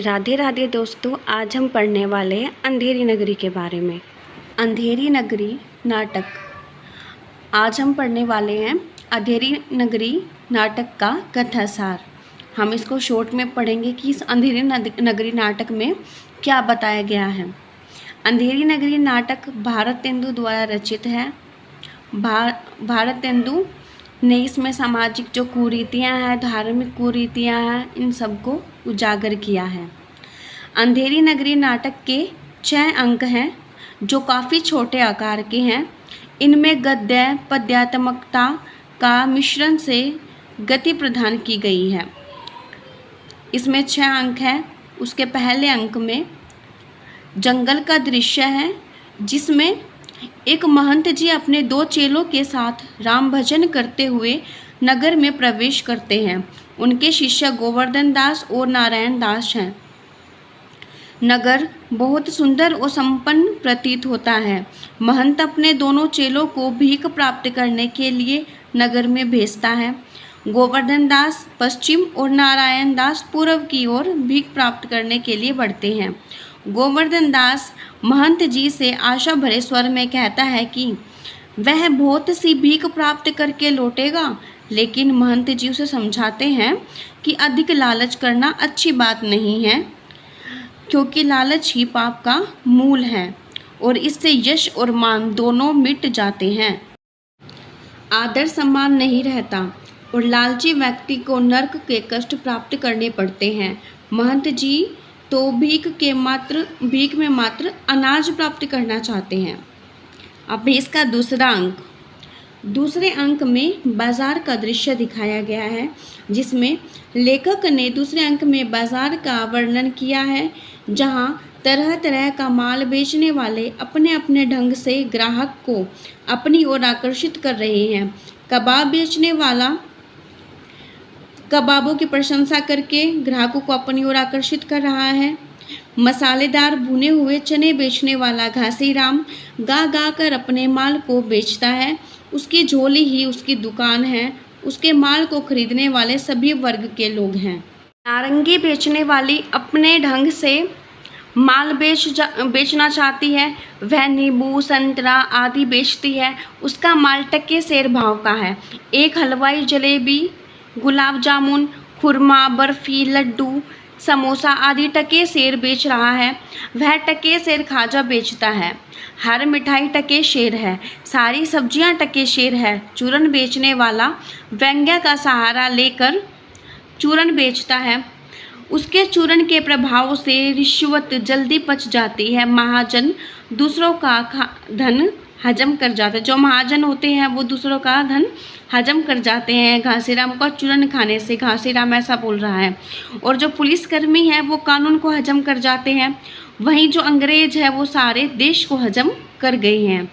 राधे राधे दोस्तों, आज हम पढ़ने वाले हैं अंधेरी नगरी के बारे में। अंधेरी नगरी नाटक। आज हम पढ़ने वाले हैं अंधेरी नगरी नाटक का कथासार। हम इसको शॉर्ट में पढ़ेंगे कि इस अंधेरी नगरी नाटक में क्या बताया गया है। अंधेरी नगरी नाटक भारतेंदु द्वारा रचित है। भारतेंदु ने इसमें सामाजिक जो कुरीतियाँ हैं, धार्मिक कुरीतियाँ हैं, इन सबको उजागर किया है। अंधेरी नगरी नाटक के 6 अंक हैं जो काफ़ी छोटे आकार के हैं। इनमें गद्य पद्यात्मकता का मिश्रण से गति प्रदान की गई है। इसमें 6 अंक हैं। उसके पहले अंक में जंगल का दृश्य है, जिसमें एक महंत जी अपने 2 चेलों के साथ राम भजन करते हुए नगर में प्रवेश करते हैं। उनके शिष्य गोवर्धन दास और नारायण दास हैं। नगर बहुत सुंदर और संपन्न प्रतीत होता है। महंत अपने दोनों चेलों को भीख प्राप्त करने के लिए नगर में भेजता है। गोवर्धन दास पश्चिम और नारायण दास पूर्व की ओर भीख प्राप्त करने के लिए बढ़ते हैं। गोवर्धन दास महंत जी से आशा भरे स्वर में कहता है कि वह बहुत सी भीख प्राप्त करके लौटेगा, लेकिन महंत जी उसे समझाते हैं कि अधिक लालच करना अच्छी बात नहीं है, क्योंकि लालच ही पाप का मूल है और इससे यश और मान दोनों मिट जाते हैं। आदर सम्मान नहीं रहता और लालची व्यक्ति को नरक के कष्ट प्राप्त करने पड़ते हैं। महंत जी तो भीख में मात्र अनाज प्राप्त करना चाहते हैं। अब इसका दूसरे अंक में बाजार का दृश्य दिखाया गया है, जिसमें लेखक ने दूसरे अंक में बाजार का वर्णन किया है, जहां तरह तरह का माल बेचने वाले अपने अपने ढंग से ग्राहक को अपनी ओर आकर्षित कर रहे हैं। कबाब बेचने वाला कबाबों की प्रशंसा करके ग्राहकों को अपनी ओर आकर्षित कर रहा है। मसालेदार भुने हुए चने बेचने वाला घासीराम गा गा कर अपने माल को बेचता है। उसकी झोली ही उसकी दुकान है। उसके माल को खरीदने वाले सभी वर्ग के लोग हैं। नारंगी बेचने वाली अपने ढंग से माल बेचना चाहती है। वह नींबू संतरा आदि बेचती है। उसका माल टके सेर भाव का है। एक हलवाई जलेबी गुलाब जामुन खुरमा बर्फी लड्डू समोसा आदि टके सेर बेच रहा है। वह टके सेर खाजा बेचता है। हर मिठाई टके शेर है। सारी सब्जियां टके शेर है। चूरन बेचने वाला व्यंग्य का सहारा लेकर चूरन बेचता है। उसके चूरन के प्रभाव से रिश्वत जल्दी पच जाती है। महाजन दूसरों का धन हजम कर जाते हैं। जो महाजन होते हैं वो दूसरों का धन हजम कर जाते हैं घासीराम का चूरन खाने से। घासीराम ऐसा बोल रहा है। और जो पुलिसकर्मी है वो कानून को हजम कर जाते हैं। वहीं जो अंग्रेज है वो सारे देश को हजम कर गए हैं।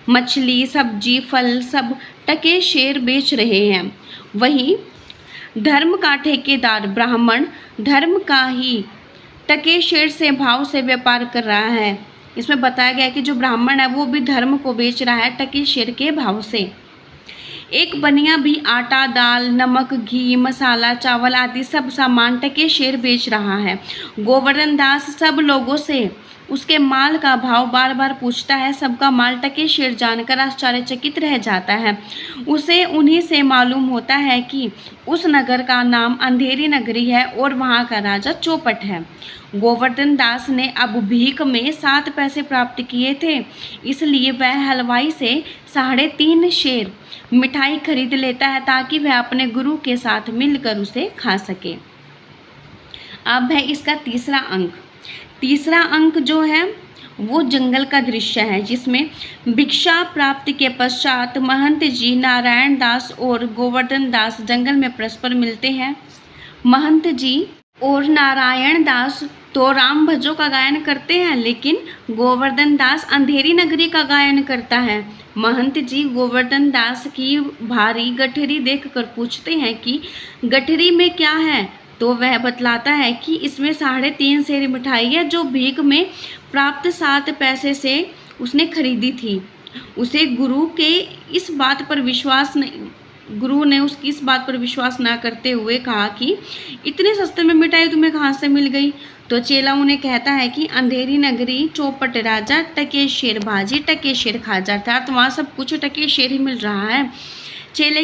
मछली सब्जी फल सब टके शेर बेच रहे हैं। वहीं धर्म का ठेकेदार ब्राह्मण धर्म का ही टके शेर से भाव से व्यापार कर रहा है। इसमें बताया गया है कि जो ब्राह्मण है वो भी धर्म को बेच रहा है टके शेर के भाव से। एक बनिया भी आटा दाल नमक घी मसाला चावल आदि सब सामान टके शेर बेच रहा है। गोवर्धन दास सब लोगों से उसके माल का भाव बार बार पूछता है। सबका माल टके शेर जानकर आश्चर्यचकित रह जाता है। उसे उन्हीं से मालूम होता है कि उस नगर का नाम अंधेरी नगरी है और वहाँ का राजा चौपट है। गोवर्धन दास ने अब भीख में 7 पैसे प्राप्त किए थे, इसलिए वह हलवाई से 3.5 शेर मिठाई खरीद लेता है, ताकि वह अपने गुरु के साथ मिलकर उसे खा सके। अब है इसका तीसरा अंक जो है वो जंगल का दृश्य है, जिसमें भिक्षा प्राप्ति के पश्चात महंत जी नारायण दास और गोवर्धन दास जंगल में परस्पर मिलते हैं। महंत जी और नारायण दास तो राम भजो का गायन करते हैं, लेकिन गोवर्धन दास अंधेरी नगरी का गायन करता है। महंत जी गोवर्धन दास की भारी गठरी देखकर पूछते हैं कि गठरी में क्या है, तो वह बतलाता है कि इसमें 3.5 सेर मिठाई है, जो भीख में प्राप्त 7 पैसे से उसने खरीदी थी। उसे गुरु के इस बात पर विश्वास नहीं गुरु ने उसकी इस बात पर विश्वास ना करते हुए कहा कि इतने सस्ते में मिठाई तुम्हें कहाँ से मिल गई। तो चेला उन्हें कहता है कि अंधेरी नगरी चौपट राजा टके शेर भाजी टके शेर खाजा, अर्थात वहाँ सब कुछ टके शेर ही मिल रहा है। चेले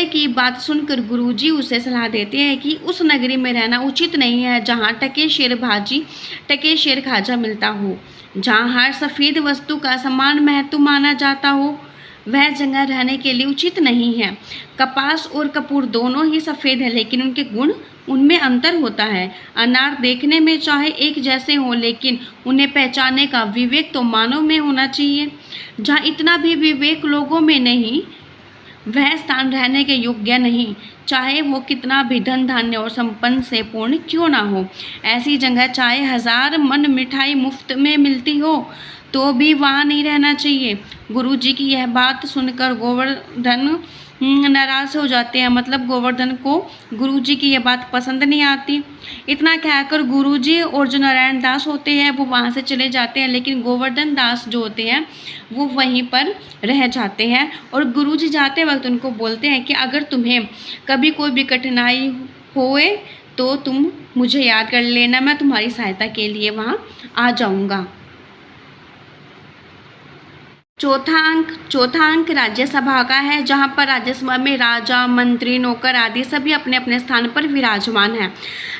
की बात सुनकर गुरुजी उसे सलाह देते हैं कि उस नगरी में रहना उचित नहीं है जहाँ टके शेर भाजी टके शेर खाजा मिलता हो, जहाँ हर सफ़ेद वस्तु का समान महत्व माना जाता हो, वह जगह रहने के लिए उचित नहीं है। कपास और कपूर दोनों ही सफ़ेद हैं, लेकिन उनके गुण उनमें अंतर होता है। अनार देखने में चाहे एक जैसे हों, लेकिन उन्हें पहचानने का विवेक तो मानव में होना चाहिए। जहाँ इतना भी विवेक लोगों में नहीं, वह स्थान रहने के योग्य नहीं, चाहे वो कितना भी धन धान्य और संपन्न से पूर्ण क्यों ना हो। ऐसी जगह चाहे 1000 मन मिठाई मुफ्त में मिलती हो तो भी वहाँ नहीं रहना चाहिए। गुरुजी की यह बात सुनकर गोवर्धन नाराज हो जाते हैं, मतलब गोवर्धन को गुरुजी की यह बात पसंद नहीं आती। इतना कहकर गुरुजी और जो नारायण दास होते हैं वो वहाँ से चले जाते हैं, लेकिन गोवर्धन दास जो होते हैं वो वहीं पर रह जाते हैं। और गुरुजी जाते वक्त उनको बोलते हैं कि अगर तुम्हें कभी कोई भी कठिनाई होए तो तुम मुझे याद कर लेना, मैं तुम्हारी सहायता के लिए वहाँ आ जाऊँगा। चौथा अंक राज्यसभा का है, जहाँ पर राज्यसभा में राजा, मंत्री, नौकर आदि सभी अपने अपने स्थान पर विराजमान हैं।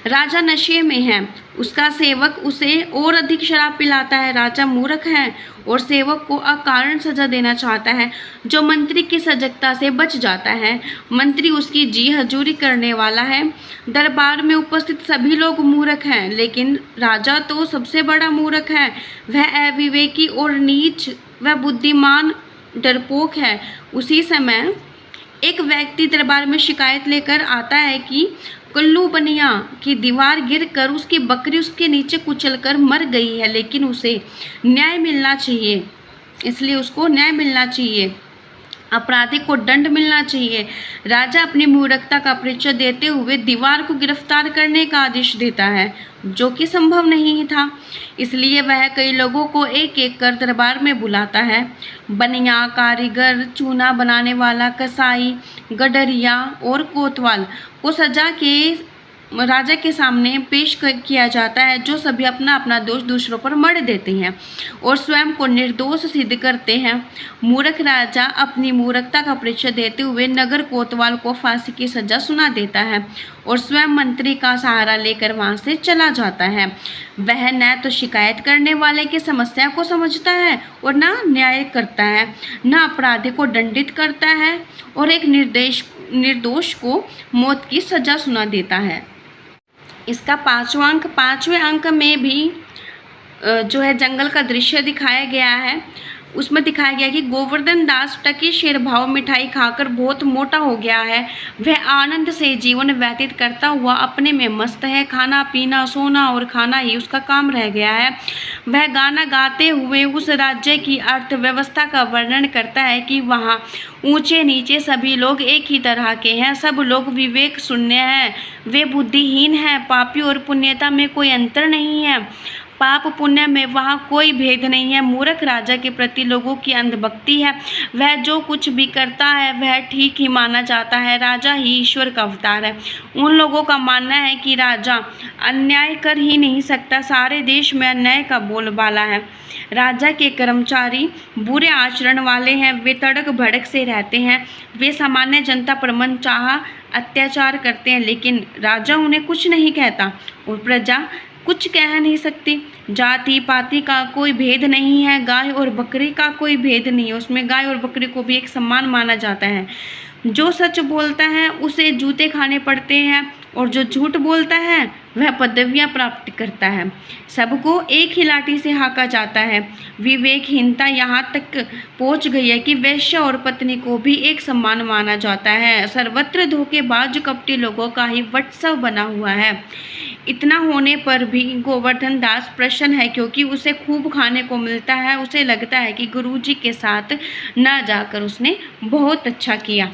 राजा नशे में है, उसका सेवक उसे और अधिक शराब पिलाता है। राजा मूर्ख है और सेवक को अकारण सजा देना चाहता है, जो मंत्री की सजगता से बच जाता है। मंत्री उसकी जी हजूरी करने वाला है। दरबार में उपस्थित सभी लोग मूर्ख हैं, लेकिन राजा तो सबसे बड़ा मूर्ख है। वह अविवेकी और नीच वह बुद्धिमान डरपोक है। उसी समय एक व्यक्ति दरबार में शिकायत लेकर आता है कि कल्लू बनिया की दीवार गिरकर उसकी बकरी उसके नीचे कुचलकर मर गई है, लेकिन उसे न्याय मिलना चाहिए, इसलिए उसको न्याय मिलना चाहिए, अपराधी को दंड मिलना चाहिए। राजा अपनी मूर्खता का परिचय देते हुए दीवार को गिरफ्तार करने का आदेश देता है, जो कि संभव नहीं था। इसलिए वह कई लोगों को एक एक कर दरबार में बुलाता है। बनिया, कारीगर, चूना बनाने वाला, कसाई, गडरिया और कोतवाल को सजा के राजा के सामने पेश किया जाता है, जो सभी अपना अपना दोष दूसरों पर मढ़ देते हैं और स्वयं को निर्दोष सिद्ध करते हैं। मूर्ख राजा अपनी मूर्खता का परिचय देते हुए नगर कोतवाल को फांसी की सजा सुना देता है और स्वयं मंत्री का सहारा लेकर वहां से चला जाता है। वह न तो शिकायत करने वाले की समस्या को समझता है और न न्याय करता है, न अपराधी को दंडित करता है और एक निर्दोष को मौत की सजा सुना देता है। इसका पांचवें अंक में भी जो है जंगल का दृश्य दिखाया गया है। उसमें दिखाया गया कि गोवर्धन दास टकी शेर भाव मिठाई खाकर बहुत मोटा हो गया है। वह आनंद से जीवन व्यतीत करता हुआ अपने में मस्त है। खाना पीना सोना और खाना ही उसका काम रह गया है। वह गाना गाते हुए उस राज्य की अर्थव्यवस्था का वर्णन करता है कि वहाँ ऊंचे नीचे सभी लोग एक ही तरह के हैं, सब लोग विवेक शून्य हैं, वे बुद्धिहीन हैं, पापी और पुण्यता में कोई अंतर नहीं है, पाप पुण्य में वहाँ कोई भेद नहीं है। मूर्ख राजा के प्रति लोगों की अंधभक्ति है। वह जो कुछ भी करता है वह ठीक ही माना जाता है। राजा ही ईश्वर का अवतार है। उन लोगों का मानना है कि राजा अन्याय कर ही नहीं सकता, सारे देश में अन्याय का बोलबाला है। राजा के कर्मचारी बुरे आचरण वाले हैं, वे तड़क भड़क से रहते हैं, वे सामान्य जनता पर मनचाहा अत्याचार करते हैं, लेकिन राजा उन्हें कुछ नहीं कहता और प्रजा कुछ कह नहीं सकती। जाति पाति का कोई भेद नहीं है, गाय और बकरी का कोई भेद नहीं है, उसमें गाय और बकरी को भी एक सम्मान माना जाता है। जो सच बोलता है उसे जूते खाने पड़ते हैं और जो झूठ बोलता है वह पदवियां प्राप्त करता है। सबको एक ही लाठी से हाँका जाता है। विवेकहीनता यहाँ तक पहुँच गई है कि वैश्य और पत्नी को भी एक सम्मान माना जाता है। सर्वत्र धोखेबाज कपटी लोगों का ही वटसव बना हुआ है। इतना होने पर भी गोवर्धन दास प्रसन्न है, क्योंकि उसे खूब खाने को मिलता है। उसे लगता है कि गुरुजी के साथ ना जाकर उसने बहुत अच्छा किया।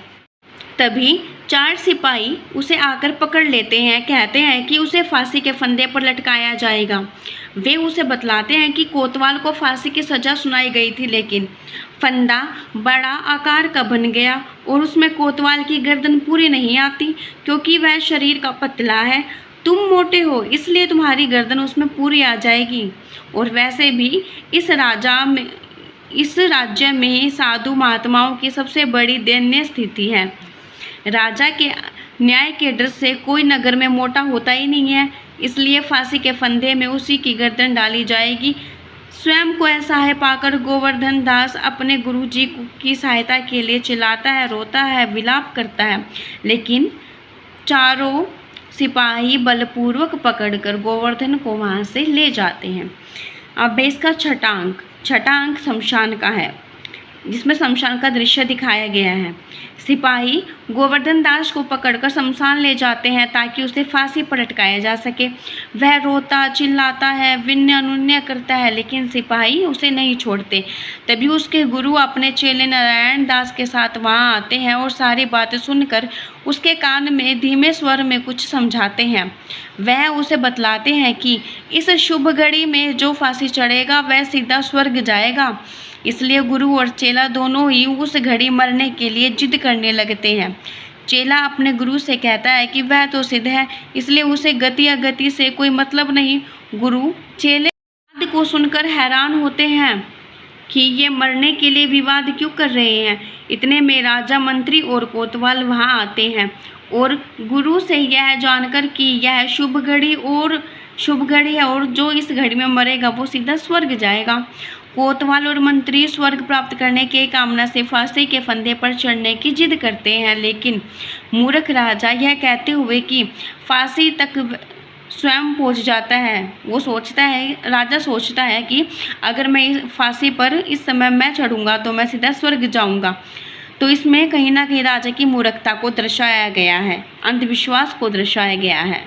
तभी 4 सिपाही उसे आकर पकड़ लेते हैं, कहते हैं कि उसे फांसी के फंदे पर लटकाया जाएगा। वे उसे बतलाते हैं कि कोतवाल को फांसी की सज़ा सुनाई गई थी, लेकिन फंदा बड़ा आकार का बन गया और उसमें कोतवाल की गर्दन पूरी नहीं आती, क्योंकि वह शरीर का पतला है। तुम मोटे हो, इसलिए तुम्हारी गर्दन उसमें पूरी आ जाएगी। और वैसे भी इस राज्य में साधु महात्माओं की सबसे बड़ी दयनीय स्थिति है। राजा के न्याय के डर से कोई नगर में मोटा होता ही नहीं है, इसलिए फांसी के फंदे में उसी की गर्दन डाली जाएगी। स्वयं को असहाय पाकर गोवर्धन दास अपने गुरुजी की सहायता के लिए चिल्लाता है, रोता है, विलाप करता है, लेकिन चारों सिपाही बलपूर्वक पकड़कर गोवर्धन को वहां से ले जाते हैं। अब इसका छठा अंक शमशान का है, जिसमें शमशान का दृश्य दिखाया गया है। सिपाही गोवर्धन दास को पकड़कर शमशान ले जाते हैं ताकि उसे फांसी पर लटकाया जा सके। वह रोता चिल्लाता है, विनय अनुनय करता है, लेकिन सिपाही उसे नहीं छोड़ते। तभी उसके गुरु अपने चेले नारायण दास के साथ वहां आते हैं और सारी बातें सुनकर उसके कान में धीमे स्वर में कुछ समझाते हैं। वह उसे बतलाते हैं कि इस शुभ घड़ी में जो फांसी चढ़ेगा वह सीधा स्वर्ग जाएगा। इसलिए गुरु और चेला दोनों ही उस घड़ी मरने के लिए जिद करने लगते हैं। चेला अपने गुरु से कहता है कि वह तो सिद्ध है, इसलिए उसे गति अगति से कोई मतलब नहीं। गुरु चेले बात को सुनकर हैरान होते हैं कि ये मरने के लिए विवाद क्यों कर रहे हैं। इतने में राजा, मंत्री और कोतवाल वहां आते हैं और गुरु से यह जानकर कि यह शुभ घड़ी है और जो इस घड़ी में मरेगा वो सीधा स्वर्ग जाएगा। कोतवाल और मंत्री स्वर्ग प्राप्त करने की कामना से फांसी के फंदे पर चढ़ने की जिद करते हैं, लेकिन मूर्ख राजा यह कहते हुए कि फांसी तक स्वयं पहुंच जाता है। राजा सोचता है कि अगर मैं इस फांसी पर इस समय मैं चढ़ूंगा तो मैं सीधा स्वर्ग जाऊंगा। तो इसमें कहीं ना कहीं राजा की मूर्खता को दर्शाया गया है, अंधविश्वास को दर्शाया गया है।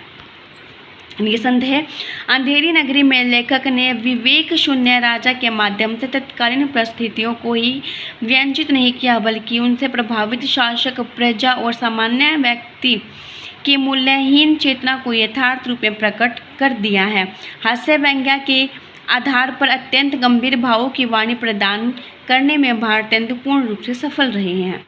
निसंदेह अंधेरी नगरी में लेखक ने विवेक शून्य राजा के माध्यम से तत्कालीन परिस्थितियों को ही व्यंजित नहीं किया, बल्कि उनसे प्रभावित शासक, प्रजा और सामान्य व्यक्ति की मूल्यहीन चेतना को यथार्थ रूप में प्रकट कर दिया है। हास्य व्यंग्य के आधार पर अत्यंत गंभीर भावों की वाणी प्रदान करने में भारतेंदु पूर्ण रूप से सफल रहे हैं।